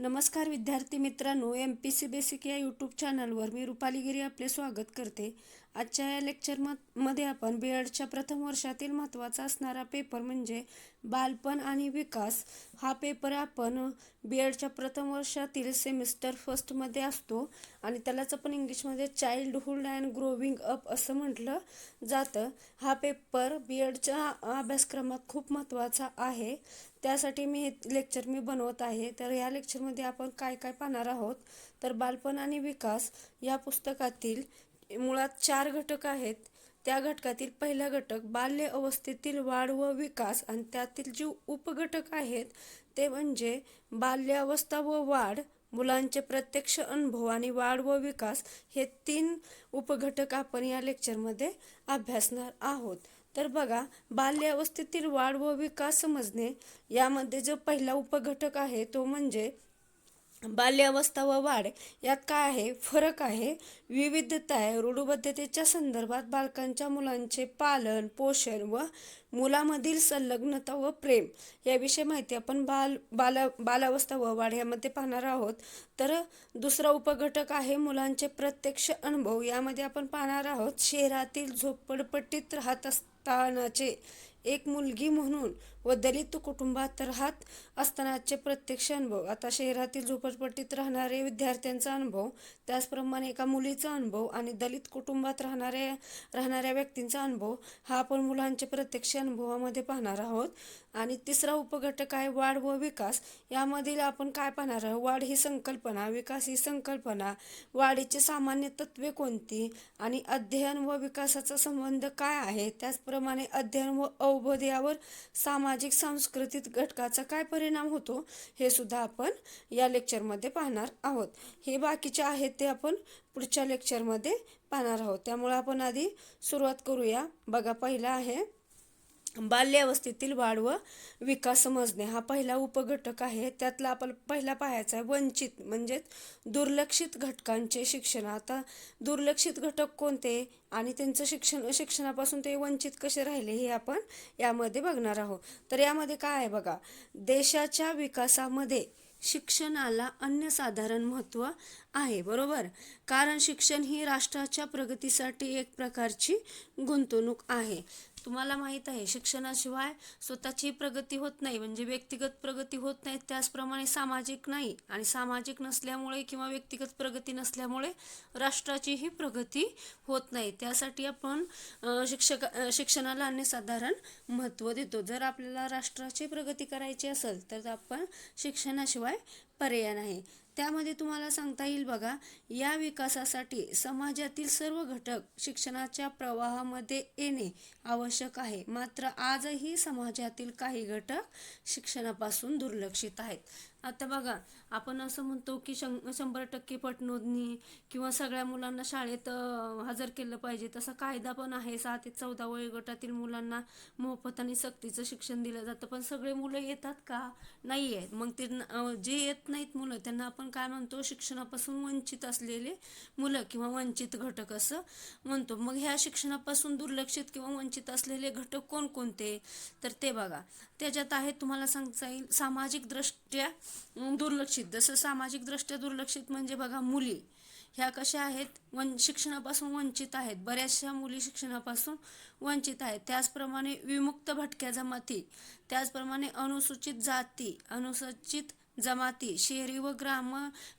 नमस्कार विद्यार्थी मित्रांनो, MPC बेसिक या यूट्यूब चॅनलवर मी रुपाली गिरी आपले स्वागत करते. आजच्या या लेक्चरमध्ये आपण BEdच्या प्रथम वर्षातील महत्त्वाचा असणारा पेपर म्हणजे बालपण आणि विकास हा पेपर आपण BEdच्या प्रथम वर्षातील सेमिस्टर फर्स्टमध्ये असतो आणि त्यालाच आपण इंग्लिशमध्ये चाइल्डहुड अँड ग्रोविंग अप असं म्हटलं जातं. हा पेपर BEdच्या अभ्यासक्रमात खूप महत्त्वाचा आहे. त्यासाठी मी हे लेक्चर बनवत आहे. तर या लेक्चरमध्ये आपण काय काय पाहणार आहोत, तर बालपण आणि विकास या पुस्तकातील मुळात 4 घटक आहेत. त्या घटकातील पहिला घटक बाल्य अवस्थेतील वाढ व विकास आणि त्यातील जे उपघटक आहेत ते म्हणजे बाल्यावस्था व वाढ, मुलांचे प्रत्यक्ष अनुभव आणि वाढ व विकास हे 3 उपघटक आपण या लेक्चरमध्ये अभ्यासणार आहोत. तर बघा, बाल्य अवस्थेतील वाढ व विकास समजणे यामध्ये जो पहिला उपघटक आहे तो म्हणजे बाल्यावस्था व वाढ. यात काय आहे, फरक आहे, विविधता आहे. रूढबद्धतेच्या संदर्भात बालकांच्या मुलांचे पालन पोषण व मुलामधील संलग्नता व प्रेम याविषयी माहिती आपण बालावस्था व वाढ यामध्ये पाहणार आहोत. तर दुसरा उपघटक आहे मुलांचे प्रत्यक्ष अनुभव. यामध्ये आपण पाहणार आहोत शहरातील झोपडपट्टीत राहत असतानाचे एक मुलगी म्हणून व दलित कुटुंबात राहत असतानाचे प्रत्यक्ष अनुभव. आता शहरातील झोपडपट्टीत राहणारे विद्यार्थ्यांचा अनुभव, त्याचप्रमाणे एका मुलीचा अनुभव आणि दलित कुटुंबात राहणाऱ्या व्यक्तींचा अनुभव हा आपण मुलांचे प्रत्यक्ष अनुभवामध्ये पाहणार आहोत. आणि तिसरा उपघटक आहे वाढ व विकास. यामधील आपण काय पाहणार आहोत, वाढ ही संकल्पना, विकास ही संकल्पना, वाढीची सामान्य तत्वे कोणती आणि अध्ययन व विकासाचा संबंध काय आहे, त्याचप्रमाणे अध्ययन व अवबोध यावर सामाजिक सांस्कृतिक घटकाचा काय परिणाम होतो हे सुद्धा आपण या लेक्चरमध्ये पाहणार आहोत. हे बाकीचे आहेत ते आपण पुढच्या लेक्चरमध्ये पाहणार आहोत. त्यामुळे आपण आधी सुरुवात करूया. बघा, पहिला आहे बाल्यावस्थेतील वाढ व विकास समजणे. हा पहिला उपघटक आहे. त्यातला आपण पहिला पाहायचा आहे वंचित म्हणजेच दुर्लक्षित घटकांचे शिक्षण. आता दुर्लक्षित घटक कोणते आणि त्यांचं शिक्षणापासून ते वंचित कसे राहिले हे आपण यामध्ये बघणार आहोत. तर यामध्ये काय आहे बघा, देशाच्या विकासामध्ये शिक्षणाला अनन्यसाधारण महत्त्व आहे, बरोबर. कारण शिक्षण ही राष्ट्राच्या प्रगतीसाठी एक प्रकारची गुंतवणूक आहे. तुम्हाला माहीत आहे, शिक्षणाशिवाय स्वतःची प्रगती होत नाही, म्हणजे व्यक्तिगत प्रगती होत नाही, त्याचप्रमाणे सामाजिक नाही. आणि सामाजिक नसल्यामुळे किंवा व्यक्तिगत प्रगती नसल्यामुळे राष्ट्राचीही प्रगती होत नाही. त्यासाठी आपण शिक्षणाला अनन्यसाधारण महत्त्व देतो. जर आपल्याला राष्ट्राची प्रगती करायची असेल तर आपण शिक्षणाशिवाय पर्याय नाही. त्यामध्ये तुम्हाला सांगता येईल बघा, या विकासासाठी समाजातील सर्व घटक शिक्षणाच्या प्रवाहामध्ये येणे आवश्यक आहे. मात्र आजही समाजातील काही घटक शिक्षणापासून दुर्लक्षित आहेत. आता बघा, आपण असं म्हणतो की 100% पटनोंदणी किंवा सगळ्या मुलांना शाळेत हजर केलं पाहिजे. तसा कायदा पण आहे. 6 ते 14 वयोगटातील मुलांना मोफत आणि सक्तीचं शिक्षण दिलं जातं. पण सगळे मुलं येतात का? नाही आहेत. मग ते जे येत नाहीत मुलं त्यांना आपण काय म्हणतो, शिक्षणापासून वंचित असलेले मुलं किंवा वंचित घटक असं म्हणतो. मग ह्या शिक्षणापासून दुर्लक्षित किंवा वंचित असलेले घटक कोणकोणते, तर ते बघा, त्याच्यात आहे तुम्हाला सांगता येईल सामाजिक दृष्ट्या दुर्लक्षित. जसं सामाजिक दृष्ट्या दुर्लक्षित म्हणजे बघा, मुली ह्या कशा आहेत, शिक्षणापासून वंचित आहेत. बऱ्याचशा मुली शिक्षणापासून वंचित आहेत. त्याचप्रमाणे विमुक्त भटक्या जमाती, त्याचप्रमाणे अनुसूचित जाती, अनुसूचित जमाती, शहरी व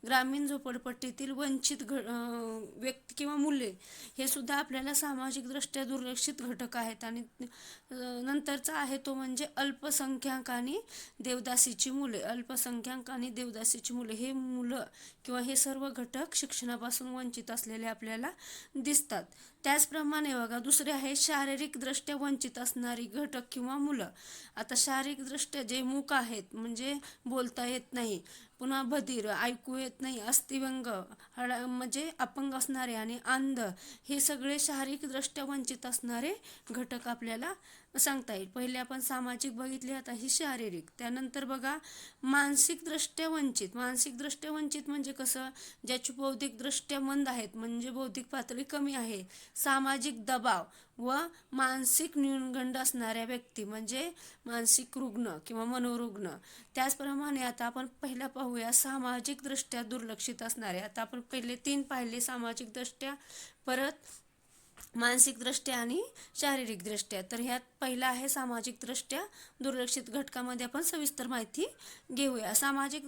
ग्रामीण झोपडपट्टीतील वंचित व्यक्ती किंवा मुले हे सुद्धा आपल्याला सामाजिक दृष्ट्या दुर्लक्षित घटक आहेत. आणि नंतरचा आहे तो म्हणजे अल्पसंख्याक आणि देवदासीची मुले. अल्पसंख्याक आणि देवदासीची मुले हे मुलं किंवा हे सर्व घटक शिक्षणापासून वंचित असलेले आपल्याला दिसतात. त्याचप्रमाणे बघा, दुसरे आहे शारीरिक दृष्ट्या वंचित असणारी घटक किंवा मुलं. आता शारीरिक दृष्ट्या जे मूक आहेत, म्हणजे बोलता येत नाही, पुन्हा बधिर, ऐकू येत नाही, अस्थिव्यंग म्हणजे अपंग असणारे आणि अंध, हे सगळे शारीरिक दृष्ट्या वंचित असणारे घटक आपल्याला सांगता येईल. पहिले आपण सामाजिक बघितले, आता ही शारीरिक. त्यानंतर बघा मानसिकदृष्ट्या वंचित. मानसिकदृष्ट्या वंचित म्हणजे कसं, ज्याची बौद्धिकदृष्ट्या मंद आहेत, म्हणजे बौद्धिक पातळी कमी आहे. सामाजिक दबाव व मानसिक न्यूनगंड असणाऱ्या व्यक्ती म्हणजे मानसिक रुग्ण किंवा मनोरुग्ण. त्याचप्रमाणे आता आपण पहिला पाहूया सामाजिकदृष्ट्या दुर्लक्षित असणारे. आता आपण पहिले 3 पाहिले, सामाजिकदृष्ट्या, परत मानसिकदृष्ट्या आणि शारीरिकदृष्ट्या. तर ह्यात पहिला आहे सामाजिकदृष्ट्या दुर्लक्षित. घटकामध्ये आपण सविस्तर माहिती घेऊया. सामाजिक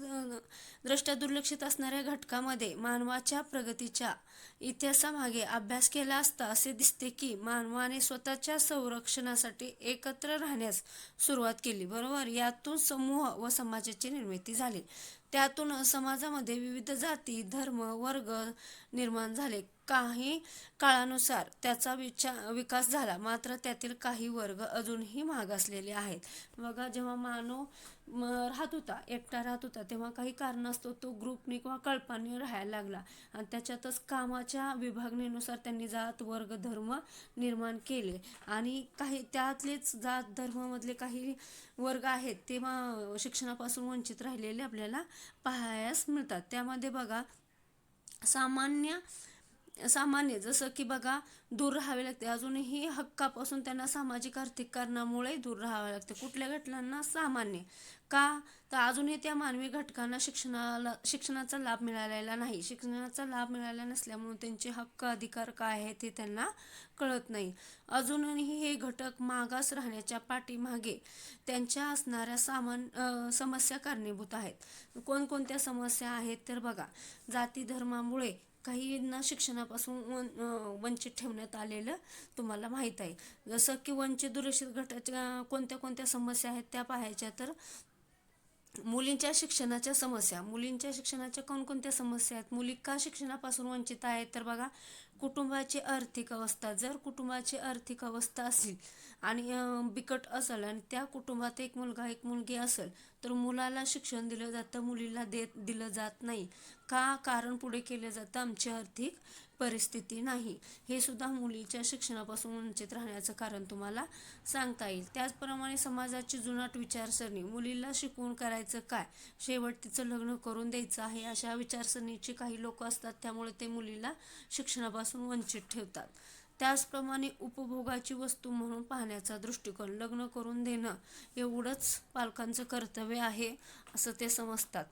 दृष्ट्या दुर्लक्षित असणाऱ्या घटकामध्ये मानवाच्या प्रगतीच्या इतिहासामागे अभ्यास केला असता असे दिसते की मानवाने स्वतःच्या संरक्षणासाठी एकत्र राहण्यास सुरुवात केली, बरोबर. यातून समूह व समाजाची निर्मिती झाली. त्यातून समाजामध्ये विविध जाती, धर्म, वर्ग निर्माण झाले. काही काळानुसार त्याचा विकास झाला, मात्र त्यातील काही वर्ग अजूनही मागासलेले आहेत. बघा, जेव्हा मानव राहत होता, एकटा राहत होता, तेव्हा काही कारण असतो तो ग्रुपने किंवा कळपाने राहायला लागला आणि त्याच्यातच कामाच्या विभागणीनुसार त्यांनी जात, वर्ग, धर्म निर्माण केले आणि काही त्यातलेच जात धर्मामधले काही वर्ग आहेत ते शिक्षणापासून वंचित राहिलेले आपल्याला पाहायला मिळतात. त्यामध्ये बघा सामान्य जसं की बघा दूर राहावे लागते. अजूनही हक्कापासून त्यांना सामाजिक आर्थिक कारणामुळे दूर राहावे लागते. कुठल्या घटनांना सामान्य का, तर अजूनही त्या मानवी घटकांना शिक्षणाचा लाभ मिळालेला नाही. शिक्षणाचा लाभ मिळाला नसल्यामुळे त्यांचे हक्क अधिकार काय आहेत हे त्यांना कळत नाही. अजूनही हे घटक मागास राहण्याच्या पाठीमागे त्यांच्या असणाऱ्या समस्या कारणीभूत आहेत. कोणकोणत्या समस्या आहेत तर बघा, जाती धर्मामुळे काहींना शिक्षणापासून वंचित ठेवण्यात आलेलं तुम्हाला माहीत आहे. जसं की वंचित दुर्लक्षित गटाच्या कोणत्या कोणत्या समस्या आहेत त्या पाहायच्या, तर मुलींच्या शिक्षणाच्या कोणकोणत्या समस्या आहेत. मुली का शिक्षणापासून वंचित आहेत तर बघा, कुटुंबाची आर्थिक अवस्था. जर कुटुंबाची आर्थिक अवस्था असेल आणि बिकट असेल आणि त्या कुटुंबात एक मुलगा एक मुलगी असेल तर मुलाला शिक्षण दिलं जातं, मुलीला दिलं जात नाही. का, कारण पुढे केलं जातं आमची आर्थिक परिस्थिती नाही. हे सुद्धा मुलीच्या शिक्षणापासून वंचित राहण्याचं कारण तुम्हाला सांगता येईल. त्याचप्रमाणे समाजाची जुनाट विचारसरणी. मुलीला शिकवून करायचं काय, शेवट तिचं लग्न करून द्यायचं आहे, अशा विचारसरणीचे काही लोक असतात. त्यामुळे ते मुलीला शिक्षणापासून वंचित ठेवतात. त्याचप्रमाणे उपभोगाची वस्तू म्हणून पाहण्याचा दृष्टिकोन. लग्न करून देणं एवढंच पालकांचं कर्तव्य आहे असं ते समजतात.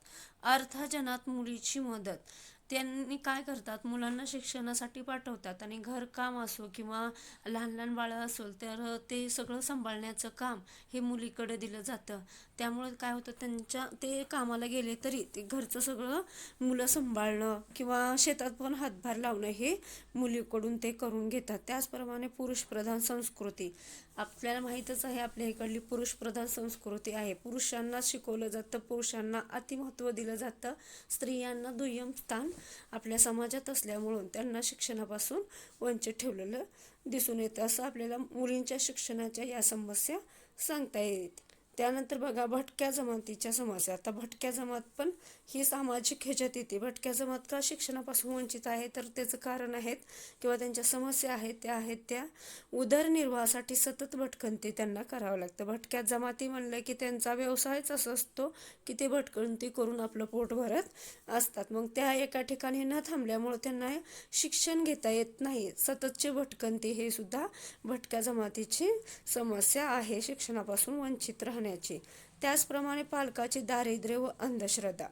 अर्थार्जनात मुलीची मदत. त्यांनी काय करतात, मुलांना शिक्षणासाठी पाठवतात आणि घरकाम असो किंवा लहान लहान बाळं असेल तर ते सगळं सांभाळण्याचं काम हे मुलीकडे दिलं जातं. त्यामुळे काय होतं, ते कामाला गेले तरी ते घरचं सगळं मुलं सांभाळणं किंवा शेतात पण हातभार लावणं हे मुलीकडून ते करून घेतात. त्याचप्रमाणे पुरुषप्रधान संस्कृती. आपल्याला माहीतच आहे आपल्या इकडली पुरुषप्रधान संस्कृती आहे. पुरुषांना शिकवलं जातं, पुरुषांना अतिमहत्त्व दिलं जातं, स्त्रियांना दुय्यम स्थान आपल्या समाजात असल्यामुळं त्यांना शिक्षणापासून वंचित ठेवलेलं दिसून येतं. असं आपल्याला मुलींच्या शिक्षणाच्या या समस्या सांगता येतील. त्यानंतर बघा भटक्या जमातीच्या समस्या. आता भटक्या जमात पण ही सामाजिक ह्याच्यात येते. भटक्या जमात का शिक्षणापासून वंचित आहे तर त्याचं कारण आहेत किंवा त्यांच्या समस्या आहेत त्या उदरनिर्वाहासाठी सतत भटकंती त्यांना करावं लागतं. भटक्या जमाती म्हणलं की त्यांचा व्यवसायच असं असतो की ते भटकंती करून आपलं पोट भरत असतात. मग त्या एका ठिकाणी न थांबल्यामुळे त्यांना शिक्षण घेता येत नाही. सततची भटकंती हे सुद्धा भटक्या जमातीची समस्या आहे, शिक्षणापासून वंचित राहण्याची. त्याचप्रमाणे पालकाची दारिद्र्य व अंधश्रद्धा.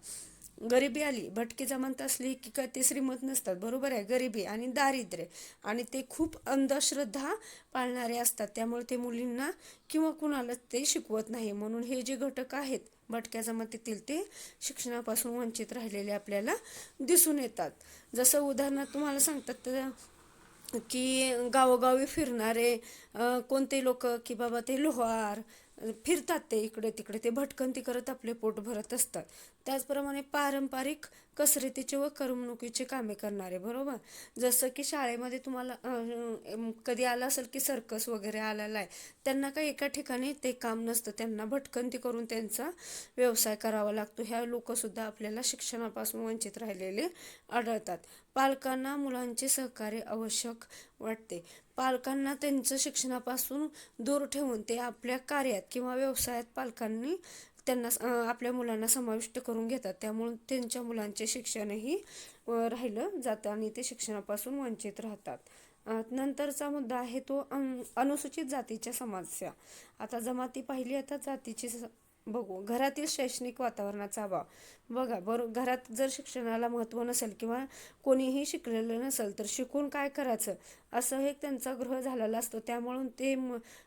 गरिबी आली, भटकी जमात असली की काय ते श्रीमंत नसतात, बरोबर आहे. गरिबी आणि दारिद्र्य आणि ते खूप अंधश्रद्धा पाळणारे असतात. त्यामुळे ते मुलींना किंवा कुणाला ते शिकवत नाही. म्हणून हे जे घटक आहेत भटक्या जमातीतील ते शिक्षणापासून वंचित राहिलेले आपल्याला दिसून येतात. जसं उदाहरणार्थ तुम्हाला सांगतात की गावोगावी फिरणारे कोणते लोक की बाबा ते लोहार फिरतात, ते इकडे तिकडे ते भटकंती करत आपले पोट भरत असतात. त्याचप्रमाणे पारंपरिक कसरतीचे व करमणुकीचे कामे करणारे, बरोबर. जसं की शाळेमध्ये तुम्हाला कधी आलं असेल की सर्कस वगैरे आलेला आहे, त्यांना काही एका ठिकाणी ते काम नसतं, त्यांना भटकंती करून त्यांचा व्यवसाय करावा लागतो. ह्या लोकसुद्धा आपल्याला शिक्षणापासून वंचित राहिलेले आढळतात. पालकांना मुलांचे सहकार्य आवश्यक वाटते. पालकांना त्यांचं शिक्षणापासून दूर ठेवून ते आपल्या कार्यात किंवा व्यवसायात पालकांनी त्यांना आपल्या मुलांना समाविष्ट करून घेतात. त्यामुळे त्यांच्या मुलांचे शिक्षणही राहिलं जातं आणि ते शिक्षणापासून वंचित राहतात. नंतरचा मुद्दा आहे तो अनुसूचित जातीच्या समस्या. आता जमाती पाहिली, आता जातीची बघू. घरातील शैक्षणिक वातावरणाचा अभाव. बघा, घरात जर शिक्षणाला महत्त्व नसेल किंवा कोणीही शिकलेलं नसेल तर शिकून काय करायचं असं एक त्यांचा ग्रह झालेला असतो. त्यामुळे ते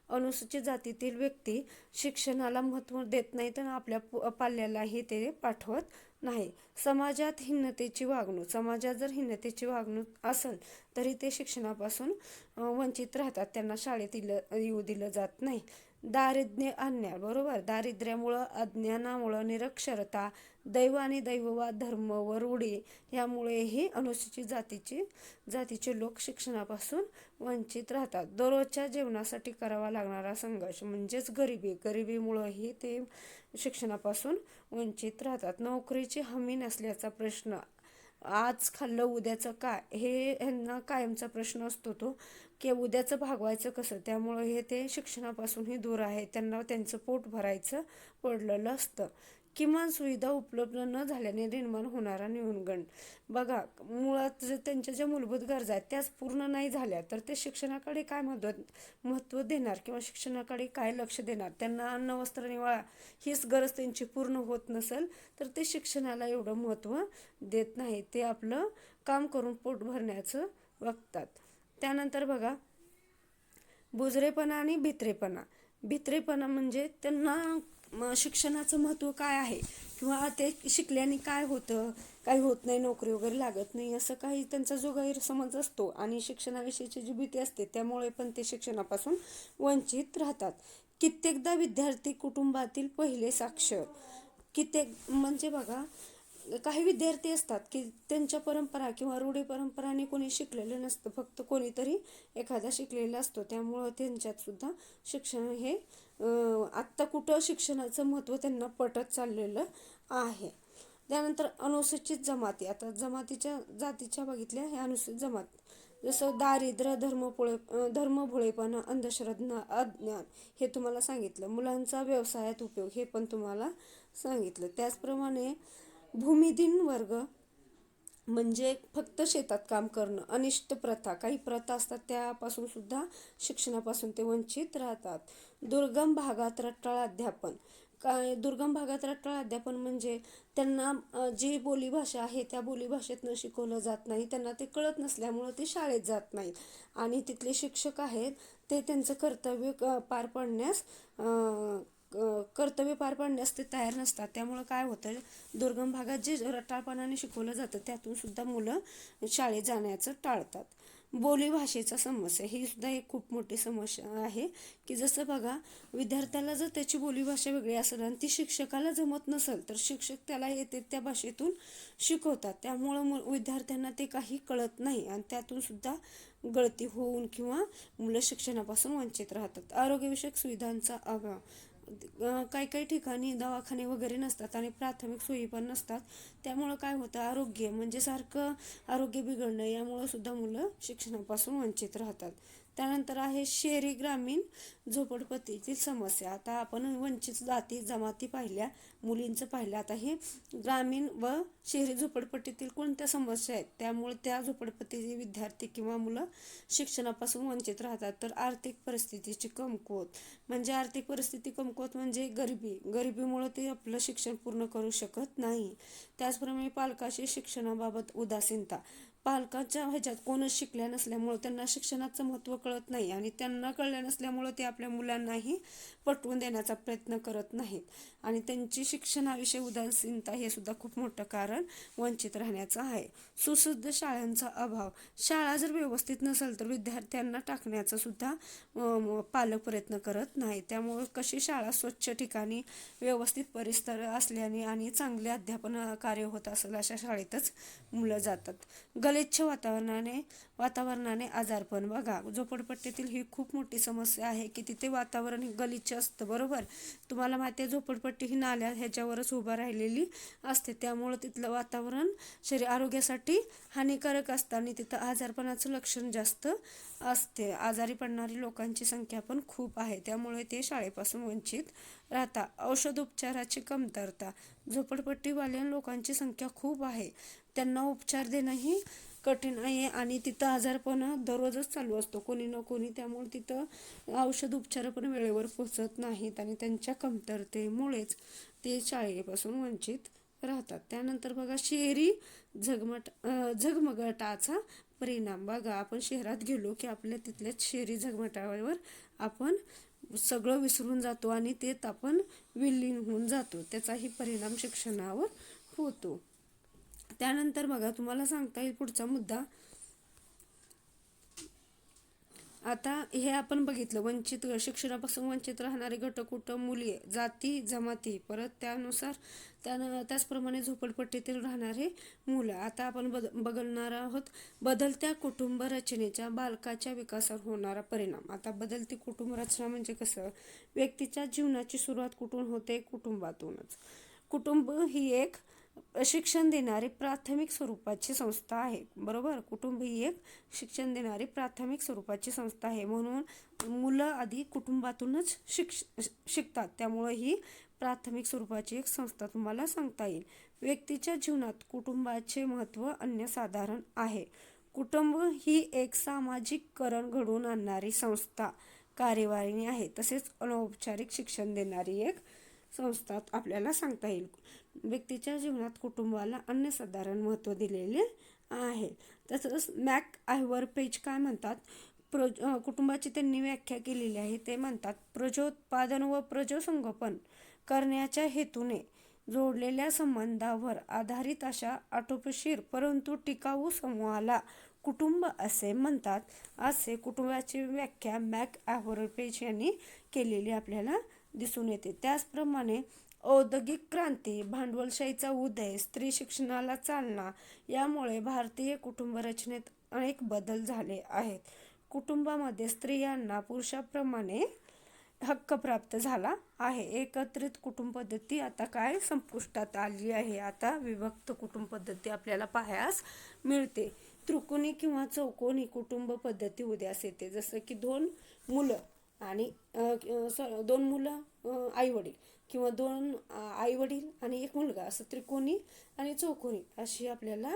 अनुसूचित जातीतील व्यक्ती शिक्षणाला महत्त्व देत नाहीत आणि आपल्या पाल्यालाही ते पाठवत नाही. समाजात हीनतेची वागणूक. समाजात जर हीनतेची वागणूक असेल तरी ते शिक्षणापासून वंचित राहतात. त्यांना शाळेत येऊ दिलं जात नाही. दारिद्र्य, अन्याय. बरोबर, दारिद्र्यामुळं, अज्ञानामुळं, निरक्षरता, दैव आणि दैववाद, धर्म व रूढी यामुळेही अनुसूचित जातीचे लोक शिक्षणापासून वंचित राहतात. दररोजच्या जेवणासाठी करावा लागणारा संघर्ष म्हणजेच गरिबीमुळंही ते शिक्षणापासून वंचित राहतात. नोकरीची हमी नसल्याचा प्रश्न. आज खाल्लं उद्याचं काय, हे ह्यांना कायमचा प्रश्न असतो तो, की उद्याचं भागवायचं कसं. त्यामुळं हे ते शिक्षणापासूनही दूर आहे. त्यांना त्यांचं पोट भरायचं पडलेलं असतं. किमान सुविधा उपलब्ध न झाल्याने निर्माण होणारा न्यूनगंड. बघा, मुळात जर त्यांच्या ज्या मूलभूत गरजा आहेत त्याच पूर्ण नाही झाल्या तर ते शिक्षणाकडे काय महत्त्व देणार किंवा शिक्षणाकडे काय लक्ष देणार. त्यांना अन्न, वस्त्र, निवारा हीच गरज त्यांची पूर्ण होत नसेल तर ते शिक्षणाला एवढं महत्त्व देत नाही. ते आपलं काम करून पोट भरण्याचं बघतात. त्यानंतर बघा, बुजरेपणा आणि भित्रेपणा म्हणजे त्यांना शिक्षणाचं महत्त्व काय आहे किंवा ते शिकल्याने काय होतं, काही होत नाही, नोकरी वगैरे लागत नाही, असं काही त्यांचा जो गैरसमज असतो आणि शिक्षणाविषयीची जी भीती असते त्यामुळे पण ते शिक्षणापासून वंचित राहतात. कित्येकदा विद्यार्थी कुटुंबातील पहिले साक्षर. म्हणजे बघा, काही विद्यार्थी असतात की त्यांच्या परंपरा किंवा रूढी परंपराने कोणी शिकलेलं नसतं, फक्त कोणीतरी एखादा शिकलेला असतो. त्यामुळं त्यांच्यात सुद्धा शिक्षण हे आत्ता कुठं शिक्षणाचं महत्त्व त्यांना पटत चाललेलं आहे. त्यानंतर अनुसूचित जमाती. आता जातीच्या बघितल्या, ह्या अनुसूचित जमात. जसं दारिद्र्य, धर्मभोळेपणा, अंधश्रद्धा, अज्ञान हे तुम्हाला सांगितलं. मुलांचा व्यवसायात उपयोग हे पण तुम्हाला सांगितलं. त्याचप्रमाणे भूमिहीन वर्ग म्हणजे फक्त शेतात काम करणं. अनिष्ट प्रथा, काही प्रथा असतात त्यापासून सुद्धा शिक्षणापासून ते वंचित राहतात. दुर्गम भागात रटाळ अध्यापन. दुर्गम भागात रटाळ अध्यापन म्हणजे त्यांना जी बोलीभाषा आहे त्या बोलीभाषेतनं शिकवलं जात नाही. त्यांना ते कळत नसल्यामुळं ते शाळेत जात नाहीत आणि तिथले शिक्षक आहेत ते त्यांचं कर्तव्य पार पाडण्यास ते तयार नसतात. त्यामुळं काय होतं, दुर्गम भागात जे रटाळपणाने शिकवलं जातं त्यातून सुद्धा मुलं शाळेत जाण्याचं टाळतात. बोलीभाषेचा समस्या ही सुद्धा एक खूप मोठी समस्या आहे. की जसं बघा, विद्यार्थ्याला जर त्याची बोलीभाषा वेगळी असेल आणि ती शिक्षकाला जमत नसेल तर शिक्षक त्याला येते त्या भाषेतून शिकवतात. त्यामुळं विद्यार्थ्यांना ते काही कळत नाही आणि त्यातून सुद्धा गळती होऊन किंवा मुलं शिक्षणापासून वंचित राहतात. आरोग्यविषयक सुविधांचा अभाव. काही ठिकाणी दवाखाने वगैरे नसतात आणि प्राथमिक सोयी पण नसतात. त्यामुळं काय होतं, आरोग्य म्हणजे सारखं आरोग्य बिघडणं, यामुळं सुद्धा मुलं शिक्षणापासून वंचित राहतात. त्यानंतर आहे शहरी ग्रामीण झोपडपट्टीतील समस्या. आता आपण वंचित जाती जमाती पाहिल्या, मुलींचं पाहिलं. आता हे ग्रामीण व शहरी झोपडपट्टीतील कोणत्या समस्या आहेत त्यामुळे त्या झोपडपट्टीचे विद्यार्थी किंवा मुलं शिक्षणापासून वंचित राहतात. तर आर्थिक परिस्थितीची कमकुवत. म्हणजे आर्थिक परिस्थिती कमकुवत म्हणजे गरिबीमुळे ते आपलं शिक्षण पूर्ण करू शकत नाही. त्याचप्रमाणे पालकाची शिक्षणाबाबत उदासीनता. पालकाच्या ह्याच्यात कोणच शिकल्या नसल्यामुळं त्यांना शिक्षणाचं महत्त्व कळत नाही आणि त्यांना कळलं नसल्यामुळं ते आपल्या मुलांनाही पटवून देण्याचा प्रयत्न करत नाहीत आणि त्यांची शिक्षणाविषयी उदासीनता हे सुद्धा खूप मोठं कारण वंचित राहण्याचं आहे. सुसज्ज शाळांचा अभाव. शाळा जर व्यवस्थित नसेल तर विद्यार्थ्यांना टाकण्याचा सुद्धा पालक प्रयत्न करत नाही. त्यामुळे कशी शाळा स्वच्छ ठिकाणी व्यवस्थित परिसर असल्याने आणि चांगले अध्यापन कार्य होत असेल अशा शाळेतच मुलं जातात. गलिच्छ वातावरणाने आजारपण. बघा, झोपडपट्टीतील ही खूप मोठी समस्या आहे की तिथे वातावरण हे गलिच्छ असतं. बरोबर, तुम्हाला माहिती आहे झोपडपट्टी ही नाल्या ह्याच्यावरच उभा राहिलेली असते, त्यामुळं तिथलं वातावरण आरोग्यासाठी हानिकारक असतं आणि तिथं आजारपणाचं लक्षण जास्त असते. आजारी पडणारी लोकांची संख्या पण खूप आहे, त्यामुळे ते शाळेपासून वंचित राहतात. औषधोपचाराची कमतरता. झोपडपट्टीवाल्या लोकांची संख्या खूप आहे, त्यांना उपचार देणंही कठीण आहे आणि तिथं आजारपण दररोजच चालू असतो कोणी ना कोणी, त्यामुळे तिथं औषध उपचार पण वेळेवर पोचत नाहीत आणि त्यांच्या कमतरतेमुळेच ते शाळेपासून वंचित राहतात. त्यानंतर बघा, शहरी झगमगाटाचा परिणाम. बघा, आपण शहरात गेलो की आपल्या तिथल्याच शहरी झगमगाटावर आपण सगळं विसरून जातो आणि तेच आपण विलीन होऊन जातो, त्याचाही परिणाम शिक्षणावर होतो. त्यानंतर बघा, तुम्हाला सांगता येईल पुढचा मुद्दा. आता हे आपण बघितलं, वंचित शिक्षणापासून वंचित राहणारे घटक, कुटुंब, मुले, जाती जमाती, परत त्याचप्रमाणे झोपडपट्टीतील राहणारे मुलं. आता आपण बघणार आहोत बदलत्या कुटुंब रचनेच्या बालकाच्या विकासावर होणारा परिणाम. आता बदलती कुटुंब रचना म्हणजे कसं, व्यक्तीच्या जीवनाची सुरुवात कुठून होते, कुटुंबातूनच. कुटुंब ही एक शिक्षण देणारी प्राथमिक स्वरूपाची संस्था आहे. बरोबर, कुटुंब ही एक शिक्षण देणारी प्राथमिक स्वरूपाची संस्था आहे, म्हणून मुलं आधी कुटुंबातूनच शिकतात, त्यामुळे ही प्राथमिक स्वरूपाची एक संस्था तुम्हाला सांगता येईल. व्यक्तीच्या जीवनात कुटुंबाचे महत्त्व अनन्यसाधारण आहे. कुटुंब ही एक सामाजिकरण घडवून आणणारी संस्था, कार्यवाहिनी आहे, तसेच अनौपचारिक शिक्षण देणारी एक संस्था आपल्याला सांगता येईल. व्यक्तीच्या जीवनात कुटुंबाला अनन्यसाधारण महत्त्व दिलेले आहे. तसंच मॅक आयव्हर पेज काय म्हणतात, कुटुंबाची त्यांनी व्याख्या केलेली आहे. ते म्हणतात, प्रजोत्पादन व प्रजोसंगोपन करण्याच्या हेतूने जोडलेल्या संबंधावर आधारित अशा आटोपशीर परंतु टिकाऊ समूहाला कुटुंब असे म्हणतात. असे कुटुंबाची व्याख्या मॅक आयव्हर पेज यांनी केलेली आपल्याला दिसून येते. त्याचप्रमाणे औद्योगिक क्रांती, भांडवलशाहीचा उदय, स्त्री शिक्षणाला चालना यामुळे भारतीय कुटुंब रचनेत अनेक बदल झाले आहेत. कुटुंबामध्ये स्त्रियांना पुरुषाप्रमाणे हक्क प्राप्त झाला आहे. एकत्रित कुटुंब पद्धती आता काय संपुष्टात आली आहे. आता विभक्त कुटुंब पद्धती आपल्याला पाहायला मिळते. त्रिकोणी किंवा चौकोनी कुटुंब पद्धती उदयास येते, जसं की दोन मुलं आई वडील किंवा दोन आई वडील आणि एक मुलगा, असं त्रिकोणी आणि चौकोनी अशी आपल्याला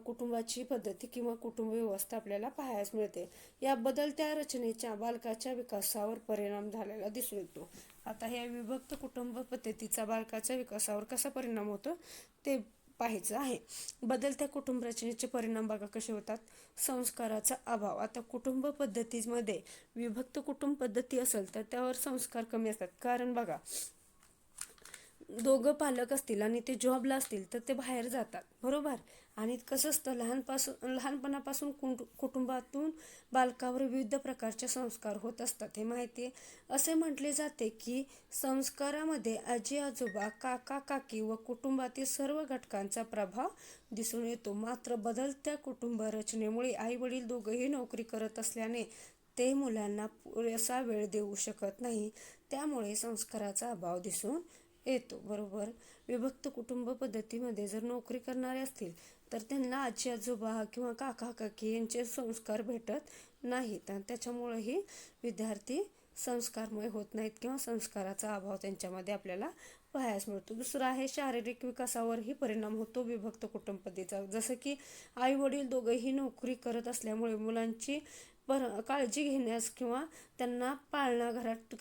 कुटुंबाची पद्धती किंवा कुटुंब व्यवस्था आपल्याला पाहायला मिळते. या बदलत्या रचनेच्या बालकाच्या विकासावर परिणाम झालेला दिसून येतो. आता ह्या विभक्त कुटुंब पद्धतीचा बालकाच्या विकासावर कसा परिणाम होतो ते पाहायचं आहे. बदलत्या कुटुंब रचनेचे परिणाम बघा कसे होतात. संस्काराचा अभाव. आता कुटुंब पद्धतीमध्ये विभक्त कुटुंब पद्धती असेल तर त्यावर संस्कार कमी असतात, कारण बघा दोघं पालक असतील आणि ते जॉबला असतील तर ते बाहेर जातात. बरोबर, आणि कसं असतं, लहानपणापासून कुटुंबातून बालकावर विविध प्रकारचे संस्कार होत असतात, हे माहिती आहे. असे म्हटले जाते की संस्कारामध्ये आजी आजोबा, काका काकी व कुटुंबातील सर्व घटकांचा प्रभाव दिसून येतो. मात्र बदलत्या कुटुंब रचनेमुळे आई वडील दोघंही नोकरी करत असल्याने ते मुलांना पुरेसा वेळ देऊ शकत नाही, त्यामुळे संस्काराचा अभाव दिसून येतो. बरोबर, विभक्त कुटुंब पद्धतीमध्ये जर नोकरी करणारे असतील तर त्यांना आजी आजोबा किंवा काका काकी यांचे संस्कार भेटत नाहीत आणि त्याच्यामुळेही विद्यार्थी संस्कारमय होत नाहीत किंवा संस्काराचा अभाव त्यांच्यामध्ये आपल्याला पाहायला मिळतो. दुसरं आहे शारीरिक विकासावरही परिणाम होतो विभक्त कुटुंब पद्धतीचा, जसं की आई वडील दोघंही नोकरी करत असल्यामुळे मुलांची काळजी घेण्यास किंवा त्यांना पाळणाघरात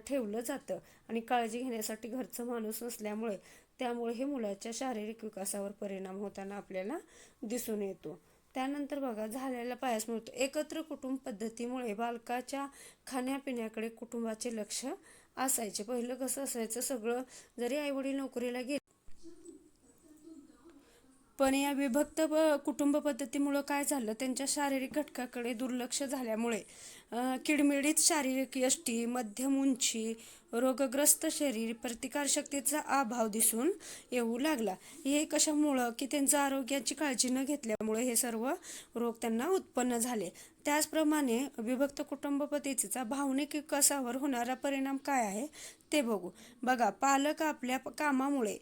ठेवलं जातं आणि काळजी घेण्यासाठी घरचं माणूस नसल्यामुळे त्यामुळे हे मुलाच्या शारीरिक विकासावर परिणाम होताना आपल्याला दिसून येतो. त्यानंतर बघा झालेला पाहायला मिळतो. एकत्र कुटुंब पद्धतीमुळे बालकाच्या खाण्यापिण्याकडे कुटुंबाचे लक्ष असायचे. पहिलं कसं असायचं, सगळं जरी आई वडील नोकरीला गेले पण या विभक्त कुटुंब पद्धतीमुळं काय झालं, त्यांच्या शारीरिक घटकाकडे दुर्लक्ष झाल्यामुळे किडमिडीत शारीरिक यष्टी, मध्यम उंची, रोगग्रस्त शरीर, प्रतिकारशक्तीचा अभाव दिसून येऊ लागला. हे कशामुळं की त्यांचं आरोग्याची काळजी न घेतल्यामुळे हे सर्व रोग त्यांना उत्पन्न झाले. त्याचप्रमाणे विभक्त कुटुंब पद्धतीचा भावनिक विकासावर होणारा परिणाम काय आहे ते बघू. बघा, पालक आपल्या कामामुळे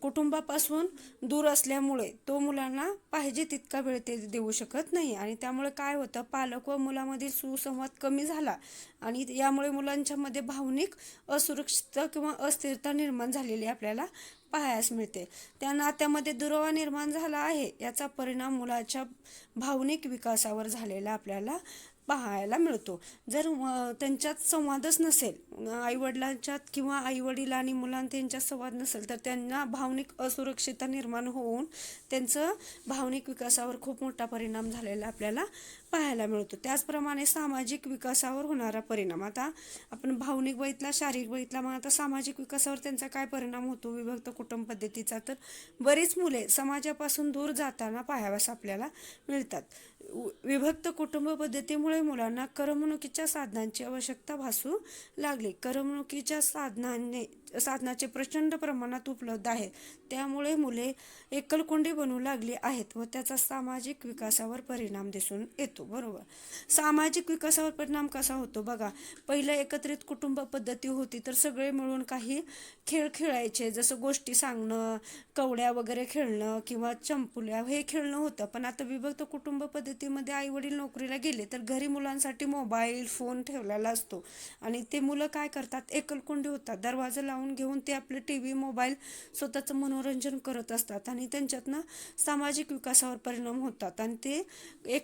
कुटुंबापासून दूर असल्यामुळे तो मुलांना पाहिजे तितका वेळ ते देऊ शकत नाही आणि त्यामुळे काय होतं, पालक व मुलामधील सुसंवाद कमी झाला आणि यामुळे मुलांच्यामध्ये भावनिक असुरक्षितता किंवा अस्थिरता निर्माण झालेली आपल्याला पाहायला मिळते. त्या नात्यामध्ये दुरावा निर्माण झाला आहे, याचा परिणाम मुलाच्या भावनिक विकासावर झालेला आपल्याला पाहायला मिळतो. जर त्यांच्यात संवादच नसेल, आईवडिलांच्यात किंवा आईवडील आणि मुलांत यांच्यात संवाद नसेल तर त्यांना भावनिक असुरक्षितता निर्माण होऊन त्यांचं भावनिक विकासावर खूप मोठा परिणाम झालेला आपल्याला पाहायला मिळतो. त्याचप्रमाणे सामाजिक विकासावर होणारा परिणाम, आता आपण भावनिक बघितला, शारीरिक बघितला, मग आता सामाजिक विकासावर त्यांचा काय परिणाम होतो विभक्त कुटुंब पद्धतीचा, तर बरीच मुले समाजापासून दूर जाताना पाहाव्यास आपल्याला मिळतात. विभक्त कुटुंब पद्धतीमुळे मुलांना करमणुकीच्या साधनांची आवश्यकता भासू लागली. करमणुकीच्या साधनाचे प्रचंड प्रमाणात उपलब्ध आहेत, त्यामुळे मुले एकलकोंडी बनू लागली आहेत व त्याचा सामाजिक विकासावर परिणाम दिसून येतो. बरोबर, सामाजिक विकासावर परिणाम कसा होतो बघा. पहिलं एकत्रित कुटुंब पद्धती होती तर सगळे मिळून काही खेळ खेळायचे, जसं गोष्टी सांगणं, कवड्या वगैरे खेळणं किंवा चंपुल्या हे खेळणं होतं. पण आता विभक्त कुटुंब पद्धतीमध्ये आई वडील नोकरीला गेले तर घरी मुलांसाठी मोबाईल फोन ठेवलेला असतो आणि ते मुलं काय करतात, एकलकोंडी होतात. दरवाजा लावून घेऊन ते आपले टीव्ही मोबाईल स्वतःचं मनोरंजन करत असतात आणि त्यांच्यातनं सामाजिक विकासावर परिणाम होतात आणि ते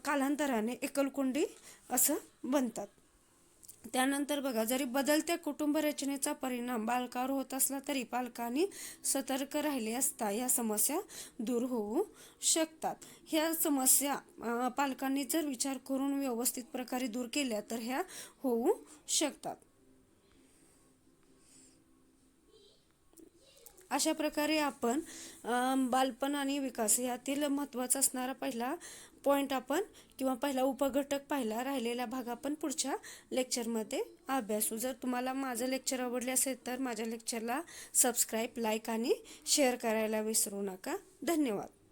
कालांतराने एकलकोंडी असं बनतात. त्यानंतर बघा, जरी बदलत्या कुटुंब रचनेचा परिणाम बालकावर होत असला तरी पालकांनी सतर्क राहिले असता या समस्या दूर होऊ शकतात. ह्या समस्या पालकांनी जर विचार करून व्यवस्थित प्रकारे दूर केल्या तर ह्या होऊ शकतात. अशा प्रकारे आपण बालपण आणि विकास यातील महत्त्वाचा असणारा पहिला पॉईंट आपण किंवा पहिला उपघटक पाहिला. राहिलेला भाग आपण पुढच्या लेक्चरमध्ये अभ्यासू. जर तुम्हाला माझं लेक्चर आवडले असेल तर माझ्या लेक्चरला सबस्क्राईब, लाईक आणि शेअर करायला विसरू नका. धन्यवाद.